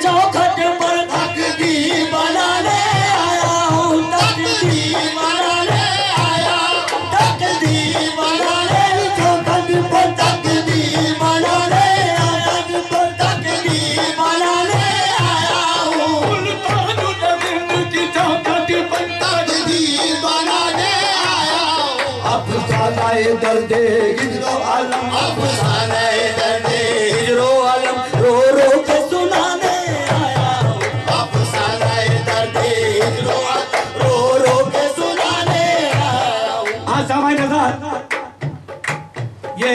चौखट पर तकदीर बनाने आया हूँ, तकदीर बनाने आया, तकदीर बनाने चौखट पर तकदीर बनाने आया, तकदीर बनाने आया हूँ। सुल्तान हिंद की चौखट पर तकदीर बनाने आया हूँ। अफसाने दर्दे हिजरो आलम, अफसाने दर्दे हिजरो आलम रो रो के सुनाने आया हूँ। अफसाने दर्दे हिजरो रो रो के सुनाने आया हूँ। हाँ सामाई नज़र, ये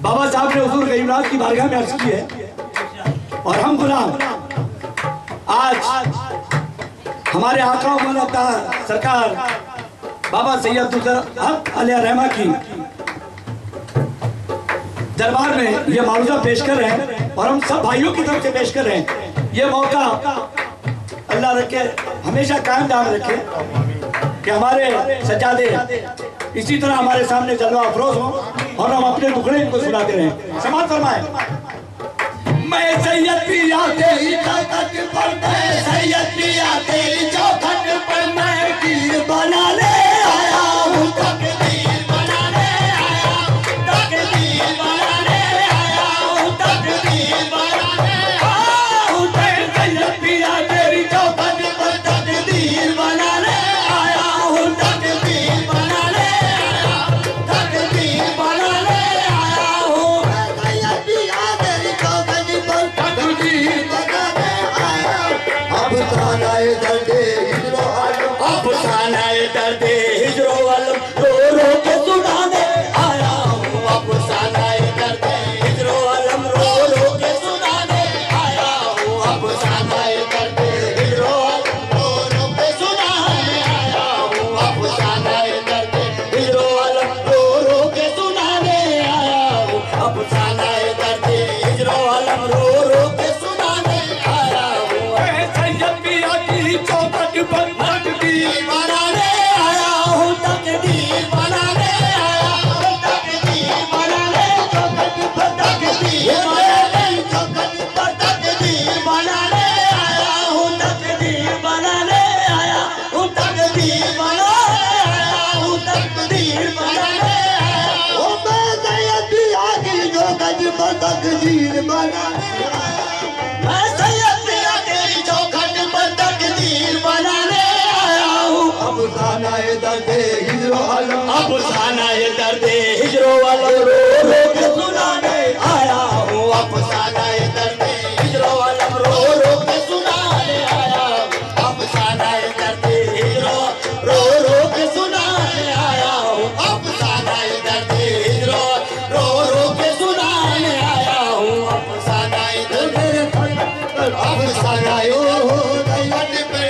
बाबा साहब ने हुजूर गरीबनाथ की बारगाह में अर्ज की है और हम गुलाम आज हमारे आका मौलाना सरकार बाबा सैयद अब्दुल हक अलैहि रहमा की दरबार में ये मारूजा पेश कर रहे हैं और हम सब भाइयों की तरफ से पेश कर रहे हैं। ये मौका अल्लाह रखे हमेशा कायम दाम रखे कि हमारे सज्जादे इसी तरह हमारे सामने जलवा अफरोज हो और हम अपने टुकड़े इनको सुनाते रहें। समाप्त फरमाए। मैं सैयद पिया तेरी चौखट पर, मैं सैयद पिया तेरी चौखट पर मैं तीर बनाने आया हूँ, तकदीर बनाने आया, तकदीर बनाने आया हूँ, तकदीर बनाने आया हूँ। मैं सैयद पिया तेरी चौखट पर तकदीर बनाने आया हूँ, तकदीर बनाने आया, तकदीर बनाने आया हूँ। मैं सैयद पिया तेरी चौखट पर तकदीर बनाने आया। अफसाने दर्दे हिजरो आलम, अफसाने दर्दे हिजरो आलम रो रो के सुनाने आया हूँ। अफसाने दर्दे हिजरो आलम रो रो के सुनाने आया हूँ। अफसाने दर्दे हिजरो आलम रो रो के सुनाने आया हूँ। अफसाने दर्दे हिजरो आलम रो रो के सुनाने आया हूँ। अफसाने दर्दे हिजरो आलम रो रो के सुनाने आया हूँ। मैं सैयद पिया की चौखट पर तकदीर बनाने आया हूँ, तकदीर बनाने आया हूँ, तकदीर बनाने चौखट पर तकदीर बनाने, चौखट पर तकदीर बनाने आया हूँ, तकदीर बनाने आया हूँ, तकदीर बनाने आया हूँ, तकदीर बनाने आया हूँ। मैं सैयद पिया की चौखट पर तकदीर बनाने आया, मैं सैयद पिया तेरी चौखट पर तकदीर बनाने आया हूँ। अफसाने दर्दे हिजरो आलम, अफसाने दर्दे हिजरो आलम रो रो के सुनाने आया हूँ। अफसाने दर्दे हिजरो आलम रो रो के सुनाने आया हूँ। अफसाने दर्दे हिजरो रो रो के सुनाने आया हूँ। अफसाने दर्दे हिजरो रो रो के सुनाने आया हूँ। अफसाने दर्दे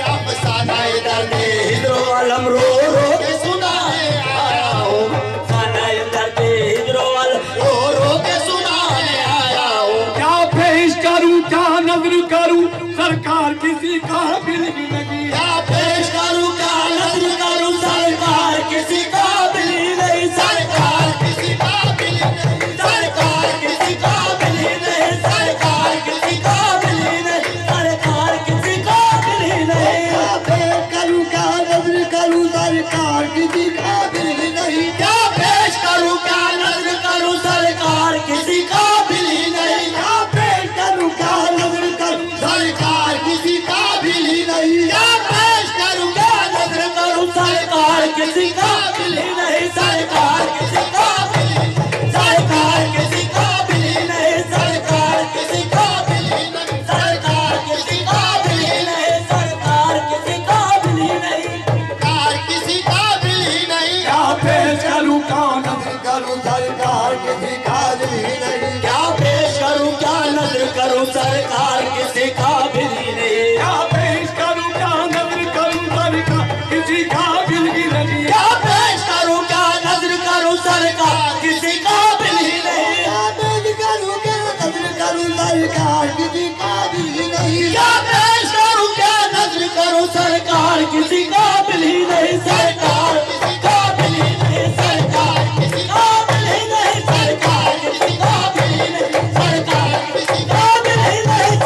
अफसाने दर्दे हिजरो आलम रो रो के सुनाने आया हूँ। अफसाने दर्दे हिजरो आलम रो रो के सुनाने आया हूँ। क्या पेश करूँ क्या नजर करूँ सरकार किसी काबिल ही नहीं, क्या पेश करूँ क्या नजर करूँ सरकार किसी काबिल ही नहीं, सरकार किसी काबिल ही नहीं, सरकार किसी काबिल ही नहीं, सरकार किसी काबिल ही नहीं, सरकार किसी काबिल ही नहीं। क्या पेश करूँ क्या नजर करूँ सरकार किसी काबिल ही नहीं, क्या पेश करूँ क्या नजर करूँ सरकार किसी काबिल ही नहीं, क्या पेश करूँ क्या नजर करूँ सरकार किसी काबिल ही नहीं, क्या पेश करूँ क्या नजर करूँ सरकार किसी काबिल ही नहीं, सरकार किसी काबिल ही नहीं, सरकार किसी काबिल ही नहीं, सरकार किसी काबिल ही नहीं, सरकार किसी काबिल ही नहीं, सरकार किसी काबिल ही नहीं, सरकार किसी काबिल ही नहीं। क्या पेश करूँ क्या नजर करूँ सरकार किसी काबिल ही नहीं, क्या पेश करूँ क्या नजर करूँ सरकार किसी काबिल ही नहीं, क्या पेश करूँ क्या नजर करूँ सरकार किसी काबिल ही नहीं, क्या पेश करूँ क्या नजर करूँ सरकार किसी काबिल ही नहीं, क्या पेश करूँ क्या नजर करूँ सरकार किसी काबिल ही नहीं, क्या पेश करूँ क्या नजर करूँ सरकार किसी काबिल ही नहीं, सरकार किसी काबिल ही नहीं, सरकार किसी काबिल ही नहीं, सरकार किसी काबिल ही नहीं, सरकार किसी काबिल ही नहीं,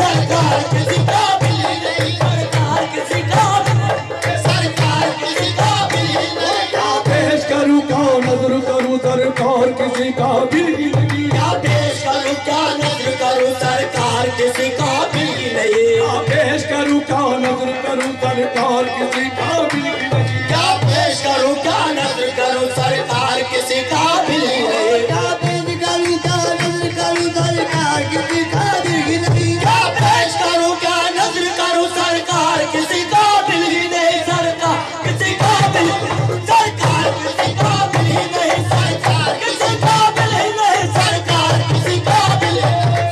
किसी काबिल की नहीं। पेश करूं क्या नजर करूं सरकार किसी काबिल की नहीं। क्या पेश करूं क्या नजर करूं सरकार किसी काबिल की नहीं। क्या पेश करूं क्या नजर करूं सरकार किसी काबिल की नहीं। क्या पेश करूं क्या नजर करूं सरकार किसी काबिल ही नहीं। सरकार किसी काबिल सरकार किसी काबिल ही नहीं। सरकार किसी काबिल ही नहीं। सरकार किसी काबिल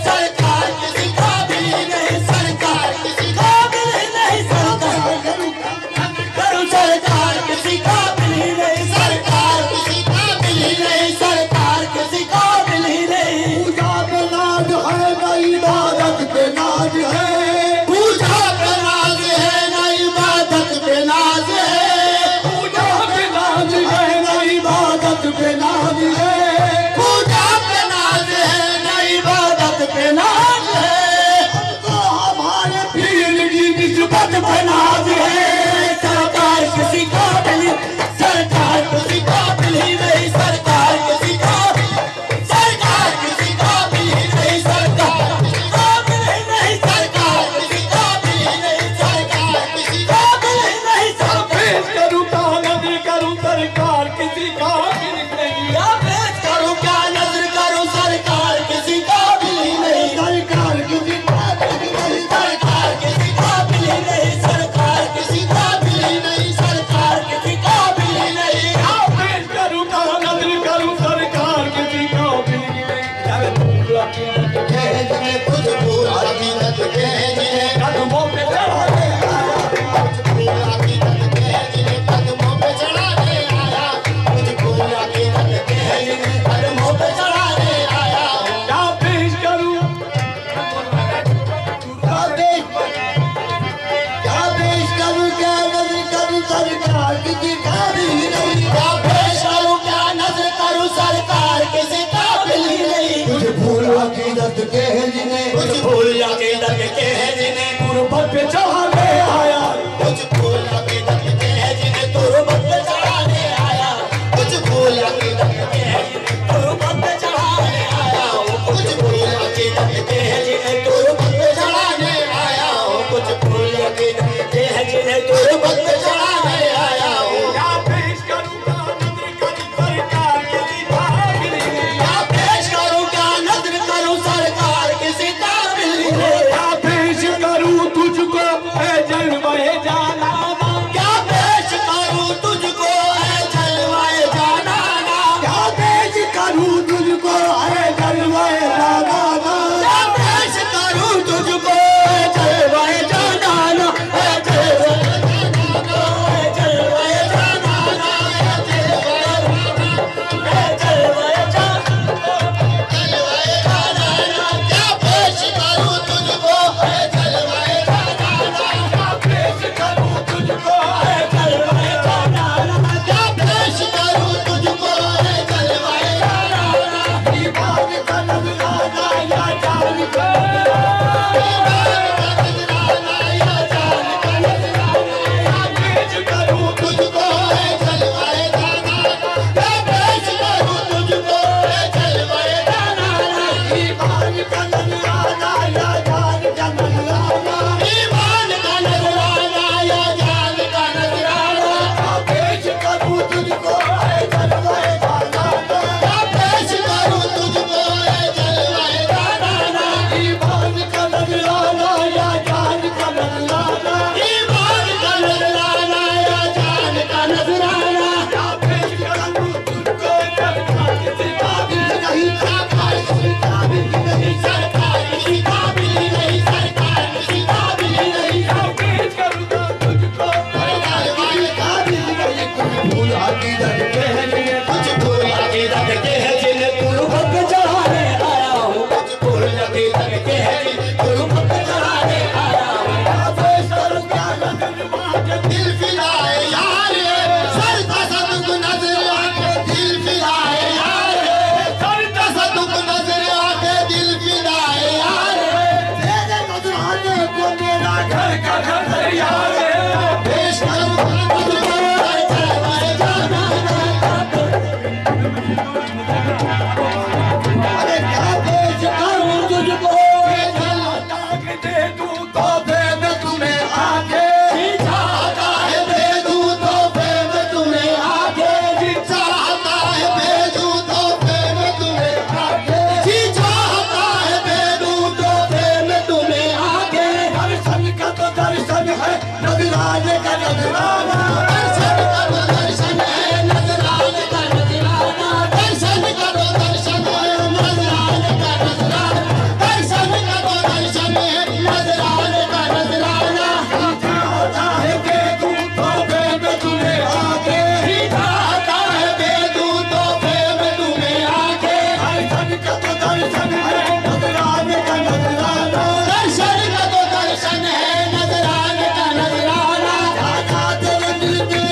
सरकार किसी काबिल ही नहीं। सरकार किसी काबिल ही नहीं। सरकार करूं सरकार किसी काबिल ही नहीं। सरकार किसी काबिल ही नहीं। सरकार किसी काबिल ही नहीं। पूजा पे नाज है ना इबादत पे नाज है। पूजा पे नाज है ना इबादत पे नाज है। पूजा पे नाज है ना इबादत पे नाज है। पूजा पे नाज है ना इबादत पे नाज है। तो हमारे पीर की निस्बत पे नाज है। सरकार किसी काबिल सरकार किसी काबिल ही नहीं। सरकार किसी काबिल सरकार किसी काबिल ही नहीं। सरकार काबिल ही नहीं। सरकार किसी काबिल ही नहीं। सरकार किसी काबिल ही नहीं। पेश करूं क्या नजर करूं सरकार किसी काबिल की नहीं। क्या पेश करूं क्या नजर करूं सरकार किसी काबिल ही नहीं। सरकार किसी काबिल की नहीं। सरकार किसी काबिल ही नहीं। सरकार किसी काबिल ही नहीं। सरकार किसी काबिल ही नहीं। पेश करूं क्या नजर करूं सरकार किसी काबिल की नहीं। जिन्हें कुछ भूल हकीकत के जिन्हें कदमों पे चढ़ा दे जिन्हें कदमों पे चढ़ाने आया। कुछ भूल हकीकत के जिन्हें कदमों पे चढ़ाने आया। क्या पेश करूं क्या पेश करूं क्या नजर करूं सरकार किसी काबिल की नहीं। क्या पेश करूं क्या नजर करूं सरकार किसी काबिल ही नहीं। कुछ भूल हकीकत के जिन्हें कुछ भूल अकीदत के हैं जिन्हें गुरबत पे चढ़ाने आया। कुछ भूल अकीदत के हैं जिन्हें तुरबत पे चढ़ाने आया। कुछ भूल अकीदत के हैं जिन्हें तुरबत पे चढ़ाने आया। कुछ भूल अकीदत के हैं जिन्हें तुरबत पे चढ़ाने आया। कुछ भूल अकीदत के हैं जिन्हें तुरबत पे चढ़ाने आया। क्या पेश करूं क्या नजर करूं सरकार किसी काबिल की नहीं। क्या पेश करूं क्या नजर करूं सरकार किसी काबिल ही नहीं। क्या पेश करूं तुझको है जलवे जाना। क्या पेश करूं तुझको है जलवाए जाना। क्या पेश करूं तुझको है जलवे जाना। क्या पेश करूं तुझको है जलवाए जाना। है जलवाए जाना। है जलवाए जाना। है जलवाए जाना। क्या पेश करूं तुझको है जलवाए जाना। क्या पेश करूं तुझको है जलवाए जाना। क्या पेश करूं तुझको है जलवाए जाना। ईमान का नजराना या जान का पेश करूं तुझको है जलवाए जाना। क्या पेश करूं तुझको है जलवाए जाना। ईमान का नजराना या जान का नजराना। ईमान का नजराना या जान का नजराना। क्या पेश करूं तुझको है जलवे जाना। क्या पेश करूं तुझको है जलवाए जाना। ईमान का नजराना या जान का नजराना। ईमान का नजराना या जान का नजराना। क्या पेश करूं तुझको सरकार किसी काबिल की नहीं। सरकार किसी काबिल ही नहीं। सरकार किसी काबिल ही नहीं। सरकार किसी काबिल ही नहीं। क्या पेश करूं तुझको भूल हकीकत के जिन्हें कुछ भूल अकीदत के हैं जिन्हें तुरबत पे चढ़ाने आया हूँ। कुछ भूल अकीदत के हैं जिन्हें तुरबत पे चढ़ाने आया हूँ। पेश करूं क्या नजर दिल फिराए यार सर का सदुक नजर आके दिल फिराए यार। सर का सदुक नजर आके दिल फिराए यार। तेरे नजराने को मेरा घर का घर यार। पेश करूं तुझको है जलवाए जाना। अरे क्या पेश करूं तुझको नजराने का नजराना दर्शन करो दर्शन है नजराने का नजराना दर्शन करो दर्शन है नजराने का नजराना दर्शन करो दर्शन है नजराने का नजराना आता है बेदूत तोहफे में तुम्हें आके आता है बेदूत तोहफे में तुम्हें आके दर्शन करो दर्शन है नजराने का नजराना दर्शन करो दर्शन है नजराने का नजराना तेरे दिल के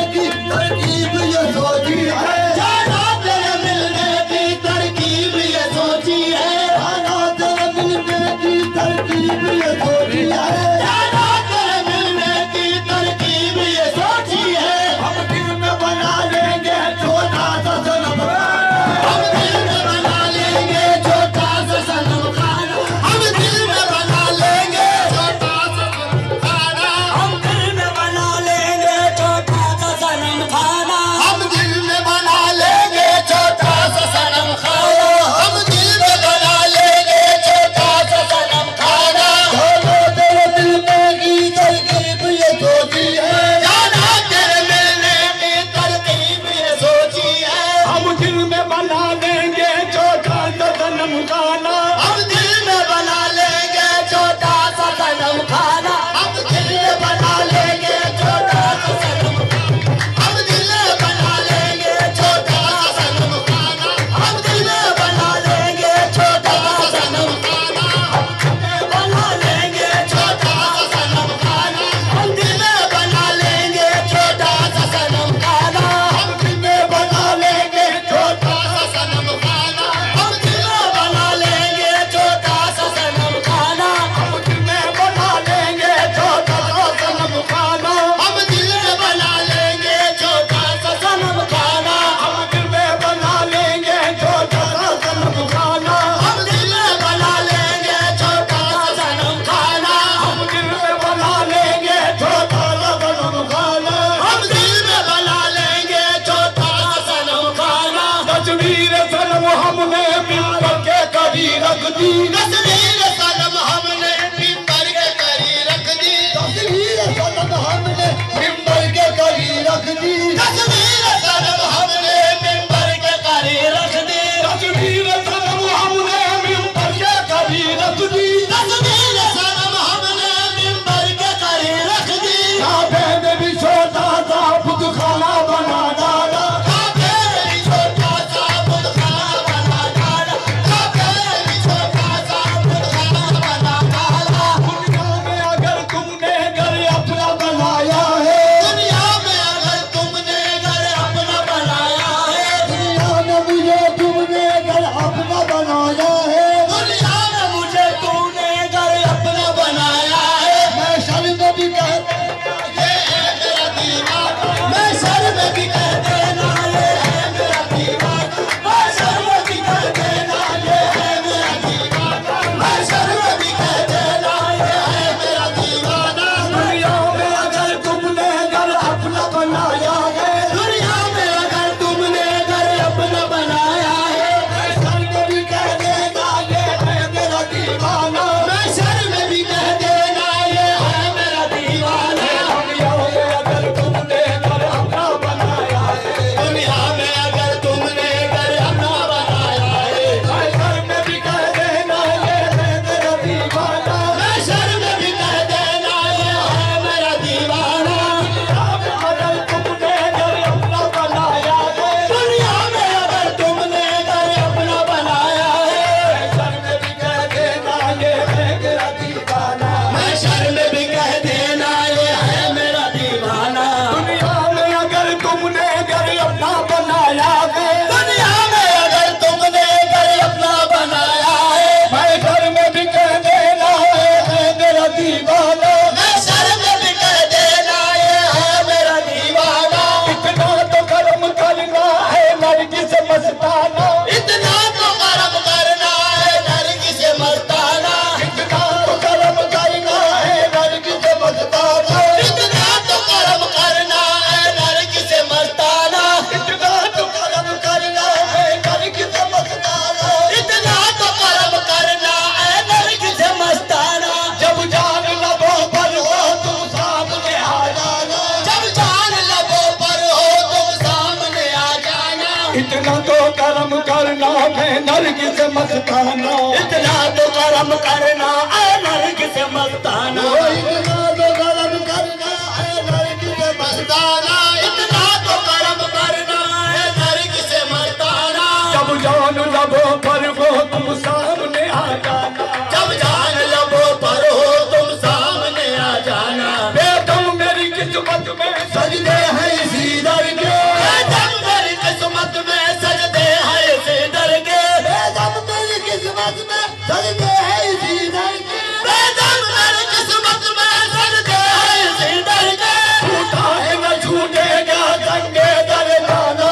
नरगिस मस्ताना, इतना तो करम करना ऐ नरगिस मस्ताना, इतना तो करम करना ऐ नरगिस मस्ताना, इतना तो करम करना ऐ नरगिस मस्ताना। जब जान लबो पर हो तुम सामने आ जाना, जब जान लबो पर हो तुम सामने आ जाना। बेदम मेरी किस्मत में सजदे हैं इसी दर के, बेदम मेरी किस्मत में सजदे हैं इसी दर के, बेदम मेरी किस्मत में सजदे हैं इसी दर के, बेदम मेरी किस्मत में सजदे हैं इसी दर के। झूठा है न झूठेगा संगे दर जाना,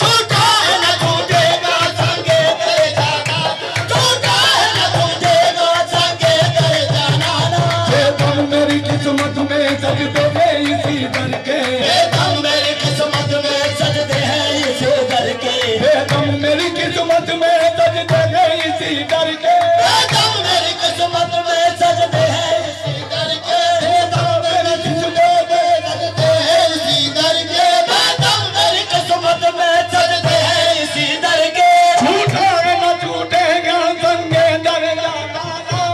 झूठा है न झूठेगा संगे दर जाना, झूठा है न झूठेगा संगे दर जाना। बेदम मेरी किस्मत में सजदे हैं इसी दर के, बेदम मेरी किस्मत में सजदे हैं इसी दर के, बेदम मेरी किस्मत में सजदे हैं इसी दर के, बेदम मेरी किस्मत में सजदे हैं इसी दर के, बेदम मेरी किस्मत में सजदे हैं इसी दर के, बेदम मेरी किस्मत में सजदे हैं इसी दर के। झूठा है न झूठेगा संगे दर जाना,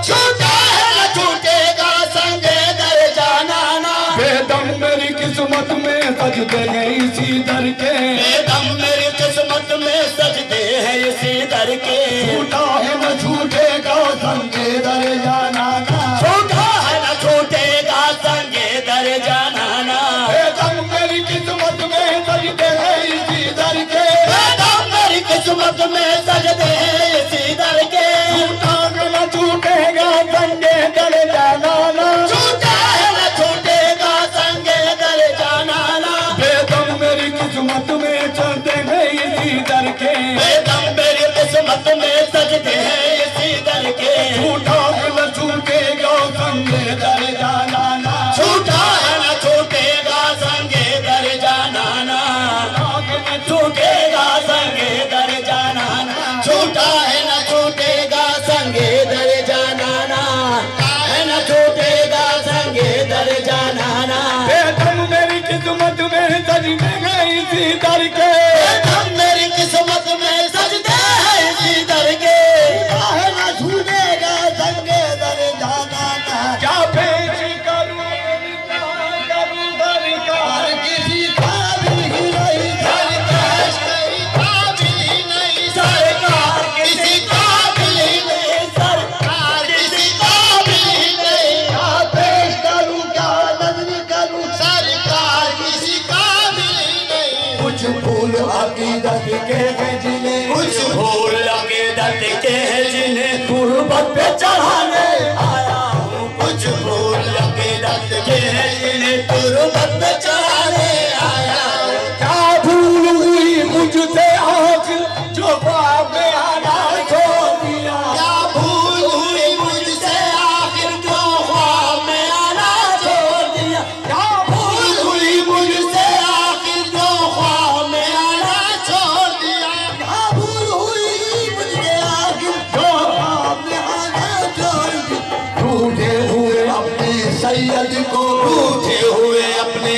झूठा है न झूठेगा संगे दर जाना ना। बेदम मेरी किस्मत में सजदे हैं इसी दर के, बेदम मेरी किस्मत में सजदे हैं इसी दर के, झूठा है न झूठेगा संगे दर जाना ना, झूठा है न झूठेगा संगे दर जाना ना। बेदम मेरी किस्मत में सजदे हैं इसी दर के, बेदम मेरी किस्मत में सजदे हैं इसी दर के, झूठा है न झूठेगा संगे दर जाना ना, झूठा है न झूठेगा संगे दर जाना ना। बेदम मेरी किस्मत में सजदे हैं इसी दर के, बेदम मेरी किस्मत में सजदे हैं इसी दर के, झूठा है न झूठेगा संगे दर जाना ना, झूठा है न झूठेगा संगे दर जाना ना, झूठेगा संगे दर जाना ना, झूठा है न झूठेगा संगे दर जाना ना, है न झूठेगा संगे दर जाना ना। बेदम मेरी किस्मत में सजदे हैं इसी दर के, बेदम मेरी किस्मत में सजदे हैं इसी दर के, है न झूठेगा संगे दर जाना ना। क्या पेश करूं दर का, और किसी काबिल ही नहीं सरकार, किसी काबिल ही नहीं सरकार, किसी काबिल ही नहीं सरकार, किसी काबिल ही नहीं। क्या पेश करूं क्या नज़्म करूं सरकार, किसी काबिल ही नहीं। कुछ फूल अकीदत के हैं जिन्हें, कुछ फूल अकीदत के हैं जिन्हें गुर्बत पे चढ़ाने आया हूँ, कुछ फूल अकीदत के हैं जिन्हें गुर्बत पे चढ़ाने आया हूँ। क्या भूल हुई मुझसे आखिर जो ख्वाब में आना छोड़ दिया, क्या भूल हुई मुझसे आखिर जो ख्वाब में आना छोड़ दिया, क्या भूल हुई मुझसे आखिर जो ख्वाब में आना छोड़ दिया, क्या भूल हुई मुझसे आखिर जो ख्वाब में आना छोड़ दिया। रूठे हुए अपने सैयद को, रूठे हुए अपने